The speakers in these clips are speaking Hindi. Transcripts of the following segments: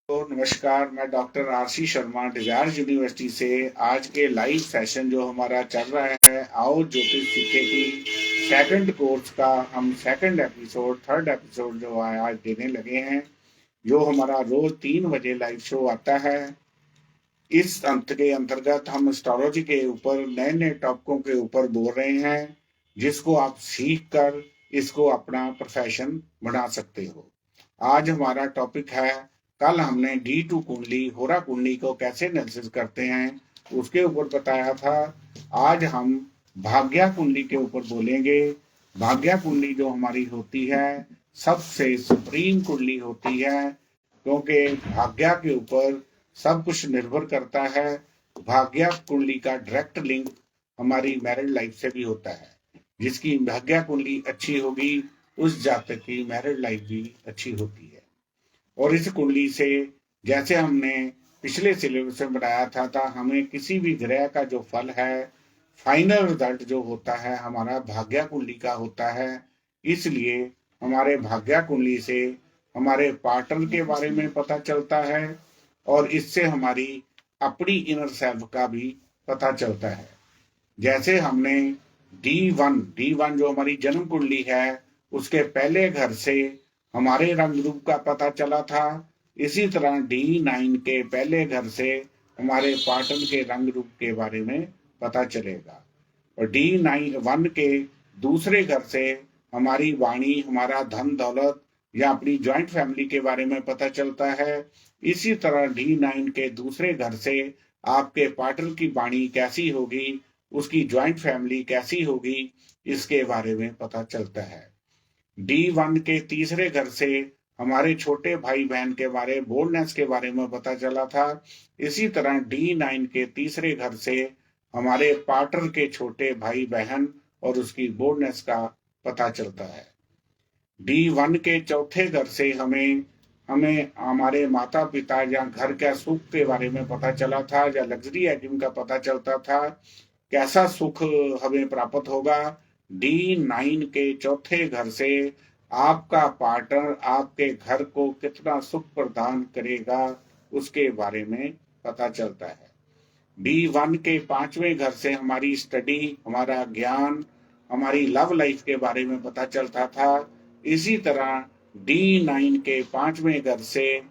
तो नमस्कार, मैं डॉक्टर आरसी शर्मा डिजायर यूनिवर्सिटी से। आज के लाइव सेशन जो हमारा चल रहा है, आओ ज्योतिष सीखे की सेकंड कोर्स का हम सेकंड एपिसोड थर्ड एपिसोड जो है आज देने लगे हैं। जो हमारा रोज 3 बजे लाइव शो आता है। इस अंत के अंतर्गत हम एस्ट्रोलॉजी के ऊपर नए नए टॉपिकों के ऊपर बोल रहे हैं, जिसको आप सीख कर इसको अपना प्रोफेशन बना सकते हो। आज हमारा टॉपिक है, कल हमने D2 कुंडली होरा कुंडली को कैसे एनालिसिस करते हैं उसके ऊपर बताया था। आज हम भाग्या कुंडली के ऊपर बोलेंगे। भाग्या कुंडली जो हमारी होती है सबसे सुप्रीम कुंडली होती है, क्योंकि भाग्या के ऊपर सब कुछ निर्भर करता है। भाग्या कुंडली का डायरेक्ट लिंक हमारी मैरिड लाइफ से भी होता है। जिसकी भाग्या कुंडली अच्छी होगी उस जातक की मैरिड लाइफ भी अच्छी होती है। और इस कुंडली से, जैसे हमने पिछले सिलेबस में बनाया था हमें किसी भी ग्रह का जो फल है, फाइनल रिजल्ट जो होता है हमारा भाग्या कुंडली का होता है। इसलिए हमारे भाग्या कुंडली से हमारे पार्टनर के बारे में पता चलता है और इससे हमारी अपनी इनर सेल्फ का भी पता चलता है। जैसे हमने D1 जो हमारी जन्म कुंडली है उसके पहले घर से हमारे रंग रूप का पता चला था, इसी तरह D9 के पहले घर से हमारे पार्टनर के रंग रूप के बारे में पता चलेगा। और D1 के दूसरे घर से हमारी वाणी, हमारा धन दौलत या अपनी ज्वाइंट फैमिली के बारे में पता चलता है। इसी तरह D9 के दूसरे घर से आपके पार्टनर की वाणी कैसी होगी, उसकी ज्वाइंट फैमिली कैसी होगी, इसके बारे में पता चलता है। D1 के तीसरे घर से हमारे छोटे भाई बहन के बारे, बोल्डनेस के बारे में पता चला था। इसी तरह D9 के तीसरे घर से हमारे पार्टनर के छोटे भाई बहन और उसकी बोल्डनेस का पता चलता है। D1 के चौथे घर से हमें हमें हमारे माता पिता या घर के सुख के बारे में पता चला था, या लग्जरी आइटम का पता चलता था, कैसा सुख हमें प्राप्त होगा। D9 के चौथे घर से आपका पार्टनर आपके घर को कितना सुख प्रदान करेगा उसके बारे में पता चलता है। D1 के पांचवें घर से हमारी स्टडी, हमारा ज्ञान, हमारी लव लाइफ के बारे में पता चलता था। इसी तरह D9 के पांचवें घर से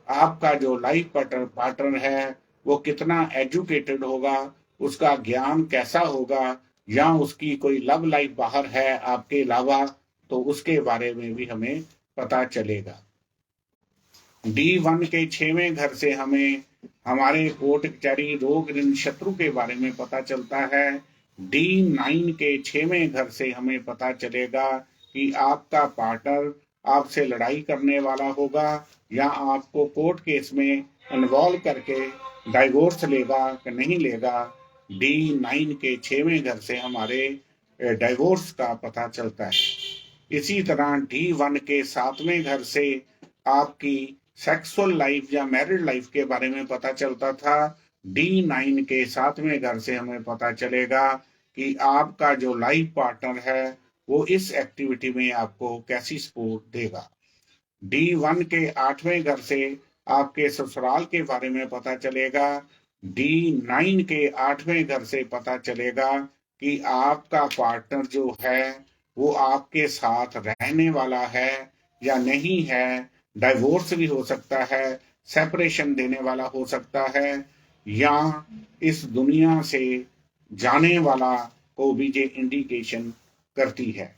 आपका जो लाइफ पार्टनर है वो कितना एजुकेटेड होगा, उसका ज्ञान कैसा होगा, या उसकी कोई लव लाइफ बाहर है आपके अलावा, तो उसके बारे में भी हमें पता चलेगा। D1 के छवें घर से हमें हमारे कोर्ट कचहरी रोग ऋण शत्रु के बारे में पता चलता है। D9 के छवें घर से हमें पता चलेगा कि आपका पार्टनर आपसे लड़ाई करने वाला होगा या आपको कोर्ट केस में इन्वॉल्व करके डाइवोर्स लेगा कि नहीं लेगा। D9 के छवें घर से हमारे डाइवोर्स का पता चलता है। इसी तरह D1 के सातवें घर से आपकी सेक्सुअल लाइफ या मैरिड लाइफ के बारे में पता चलता था। D9 के सातवें घर से हमें पता चलेगा कि आपका जो लाइफ पार्टनर है वो इस एक्टिविटी में आपको कैसी सपोर्ट देगा। D1 के आठवें घर से आपके ससुराल के बारे में पता चलेगा। D9 के आठवें घर से पता चलेगा कि आपका पार्टनर जो है वो आपके साथ रहने वाला है या नहीं है। डाइवोर्स भी हो सकता है, सेपरेशन देने वाला हो सकता है, या इस दुनिया से जाने वाला को भी ये इंडिकेशन करती है।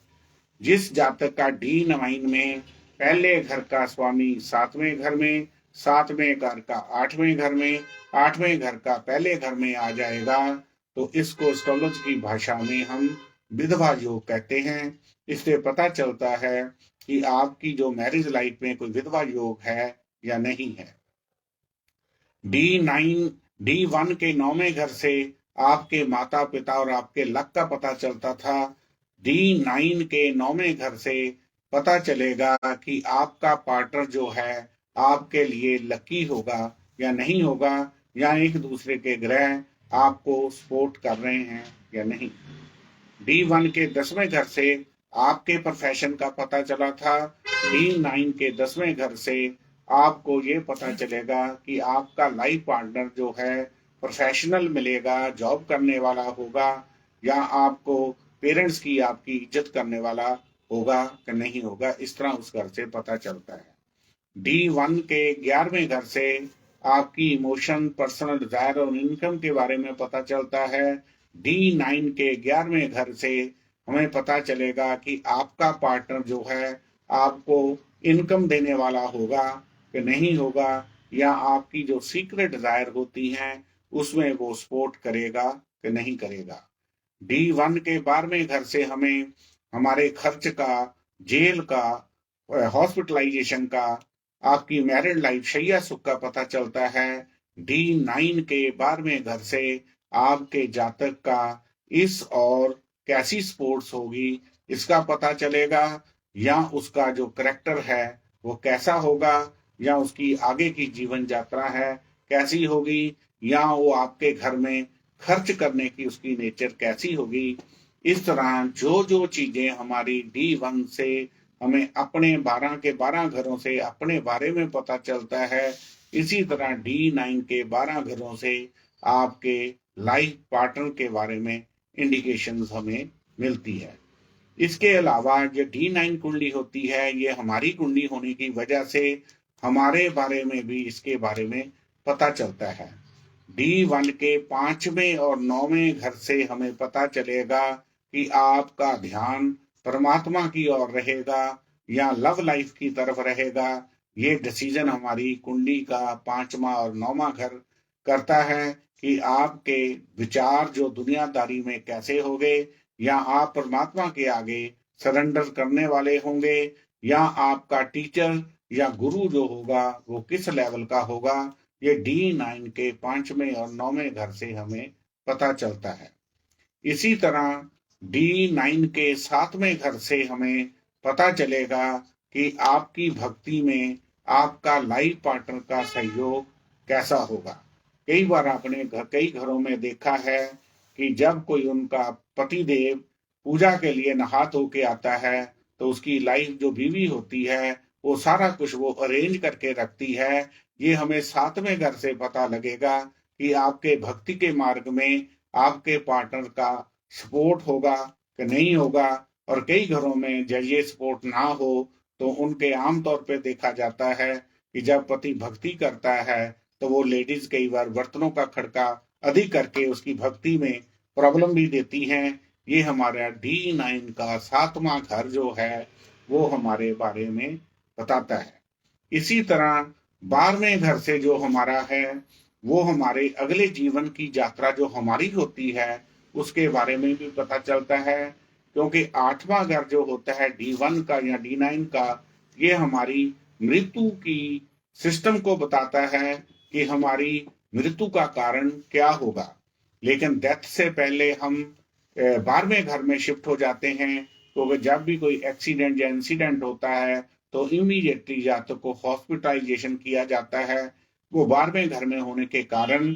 जिस जातक का D9 में पहले घर का स्वामी सातवें घर में, सातवें घर का आठवें घर में, आठवें घर का पहले घर में आ जाएगा, तो इसको एस्ट्रोलॉजी की भाषा में हम विधवा योग कहते हैं। इससे पता चलता है कि आपकी जो मैरिज लाइफ में कोई विधवा योग है या नहीं है। D1 के नौवें घर से आपके माता पिता और आपके लक का पता चलता था। D9 के नौवें घर से पता चलेगा कि आपका पार्टनर जो है आपके लिए लकी होगा या नहीं होगा, या एक दूसरे के ग्रह आपको सपोर्ट कर रहे हैं या नहीं। D1 के 10वें घर से आपके प्रोफेशन का पता चला था। D9 के 10वें घर से आपको ये पता चलेगा कि आपका लाइफ पार्टनर जो है प्रोफेशनल मिलेगा, जॉब करने वाला होगा, या आपको पेरेंट्स की आपकी इज्जत करने वाला होगा कि नहीं होगा, इस तरह उस घर से पता चलता है। D1 के 11वें घर से आपकी इमोशन, पर्सनल डिजायर और इनकम के बारे में पता चलता है। D9 के 11वें घर से हमें पता चलेगा कि आपका पार्टनर जो है आपको इनकम देने वाला होगा कि नहीं होगा, या आपकी जो सीक्रेट डिजायर होती हैं उसमें वो सपोर्ट करेगा कि नहीं करेगा। D1 के 12वें घर से हमें हमारे खर्च का, जेल का, हॉस्पिटलाइजेशन का, आपकी मैरिड लाइफ, शैया सुख का पता चलता है। D9 के 12वें घर से आपके जातक का इस और कैसी स्पोर्ट्स होगी इसका पता चलेगा, या उसका जो करेक्टर है वो कैसा होगा, या उसकी आगे की जीवन यात्रा है कैसी होगी, या वो आपके घर में खर्च करने की उसकी नेचर कैसी होगी। इस तरह जो जो चीजें हमारी D1 से हमें अपने 12 के 12 घरों से अपने बारे में पता चलता है, इसी तरह D9 के 12 घरों से आपके लाइफ पार्टनर के बारे में इंडिकेशंस हमें मिलती है। इसके अलावा जो D9 कुंडली होती है, ये हमारी कुंडली होने की वजह से हमारे बारे में भी इसके बारे में पता चलता है। D1 के 5वें और 9वें घर से हमें पता चलेगा कि आपका ध्यान परमात्मा की ओर रहेगा या लव लाइफ की तरफ रहेगा। ये डिसीजन हमारी कुंडली का 5वां और 9वां घर करता है कि आपके विचार जो दुनियादारी में कैसे होंगे, या आप परमात्मा के आगे सरेंडर करने वाले होंगे, या आपका टीचर या गुरु जो होगा वो किस लेवल का होगा। ये D9 के 5वें और 9वें घर से हमें पता चलता है। इसी तरह D9 के 7वें घर से हमें पता चलेगा कि आपकी भक्ति में आपका लाइफ पार्टनर का सहयोग कैसा होगा। कई बार आपने कई घरों में देखा है कि जब कोई उनका पति देव पूजा के लिए नहा धो के आता है तो उसकी लाइफ जो बीवी होती है वो सारा कुछ वो अरेंज करके रखती है। ये हमें 7वें घर से पता लगेगा कि आपके भक्ति के मार्ग में आपके पार्टनर का सपोर्ट होगा कि नहीं होगा। और कई घरों में जब ये सपोर्ट ना हो तो उनके आमतौर पे देखा जाता है कि जब पति भक्ति करता है तो वो लेडीज कई बार बर्तनों का खड़का अधिक करके उसकी भक्ति में प्रॉब्लम भी देती हैं। ये हमारा D9 का 7वां घर जो है वो हमारे बारे में बताता है। इसी तरह 12वें घर से जो हमारा है वो हमारे अगले जीवन की यात्रा जो हमारी होती है उसके बारे में भी पता चलता है, क्योंकि 8वां घर जो होता है D1 का या D9 का, ये हमारी मृत्यु की सिस्टम को बताता है कि हमारी मृत्यु का कारण क्या होगा। लेकिन डेथ से पहले हम 12वें घर में शिफ्ट हो जाते हैं, तो जब भी कोई एक्सीडेंट या इंसिडेंट होता है तो इमीडिएटली या तो को हॉस्पिटलाइजेशन किया जाता है। वो 12वें घर में होने के कारण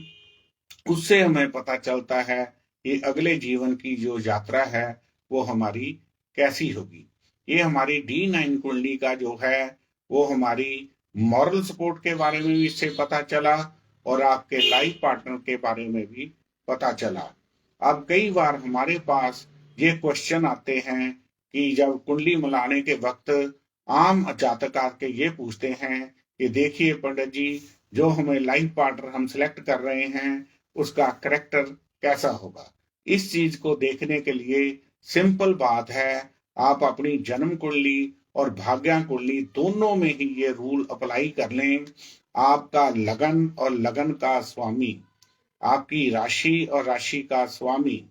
उससे हमें पता चलता है कि अगले जीवन की जो यात्रा है वो हमारी कैसी होगी। ये हमारी D9 कुंडली का जो है वो हमारी मॉरल सपोर्ट के बारे में भी इससे पता चला और आपके लाइफ पार्टनर के बारे में भी पता चला। अब कई बार हमारे पास ये क्वेश्चन आते हैं कि जब कुंडली मिलाने के वक्त आम जातक आके ये पूछते हैं कि देखिए पंडित जी, जो हमें लाइफ पार्टनर हम सिलेक्ट कर रहे हैं उसका करेक्टर कैसा होगा। इस चीज को देखने के लिए सिंपल बात है, आप अपनी जन्म कुंडली और भाग्य कुंडली दोनों में ही ये रूल अप्लाई कर लें। आपका लगन और लगन का स्वामी, आपकी राशि और राशि का स्वामी,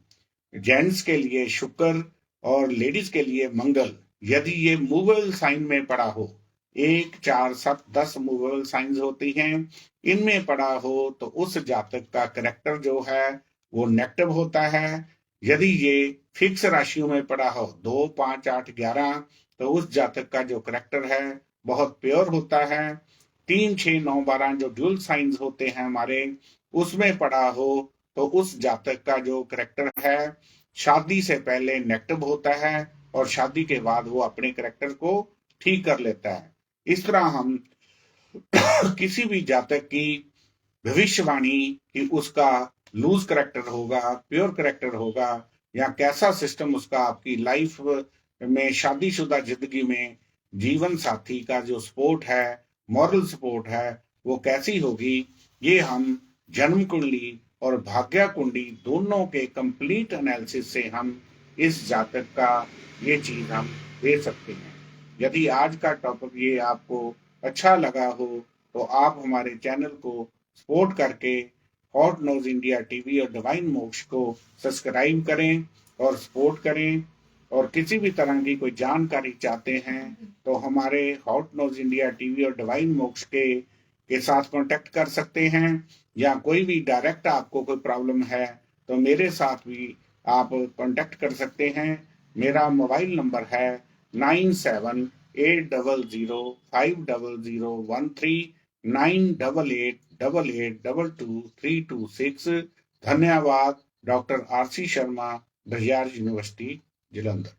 जेंट्स के लिए शुक्र और लेडीज के लिए मंगल, यदि ये मूवेबल साइन में पड़ा हो, 1 4 7 10 मूवेबल साइंस होती हैं, इनमें पड़ा हो तो उस जातक का करेक्टर जो है वो नेगेटिव होता है। यदि ये फिक्स राशियों में पड़ा हो 2 5 8 11, तो उस जातक का जो करेक्टर है बहुत प्योर होता है। 3 6 9 12 जो ड्यूल साइंस होते हैं हमारे, उसमें पड़ा हो तो उस जातक का जो करेक्टर है शादी से पहले नेगेटिव होता है और शादी के बाद वो अपने करेक्टर को ठीक कर लेता है। इस तरह हम किसी भी जातक की भविष्यवाणी कि उसका लूज करेक्टर होगा, प्योर करेक्टर होगा, या कैसा सिस्टम उसका आपकी लाइफ में, शादीशुदा जिंदगी में जीवन साथी का जो सपोर्ट है, मॉरल सपोर्ट है, वो कैसी होगी, ये हम जन्म कुंडली और भाग्य कुंडली दोनों के कंप्लीट एनालिसिस से हम इस जातक का ये चीज हम दे सकते हैं। यदि आज का टॉपिक ये आपको अच्छा लगा हो तो आप हमारे चैनल को सपोर्ट करके हॉट नोज इंडिया टीवी और डिवाइन मोक्ष को सब्सक्राइब करें और सपोर्ट करें। और किसी भी तरह की कोई जानकारी चाहते हैं तो हमारे हॉट नोज इंडिया टीवी और डिवाइन मोक्ष के साथ कांटेक्ट कर सकते हैं, या कोई भी डायरेक्ट आपको कोई प्रॉब्लम है तो मेरे साथ भी आप कांटेक्ट कर सकते हैं। मेरा मोबाइल नंबर है 9780050013, 9888222326। धन्यवाद। डॉक्टर आरसी शर्मा, बहियार यूनिवर्सिटी, जलंधर।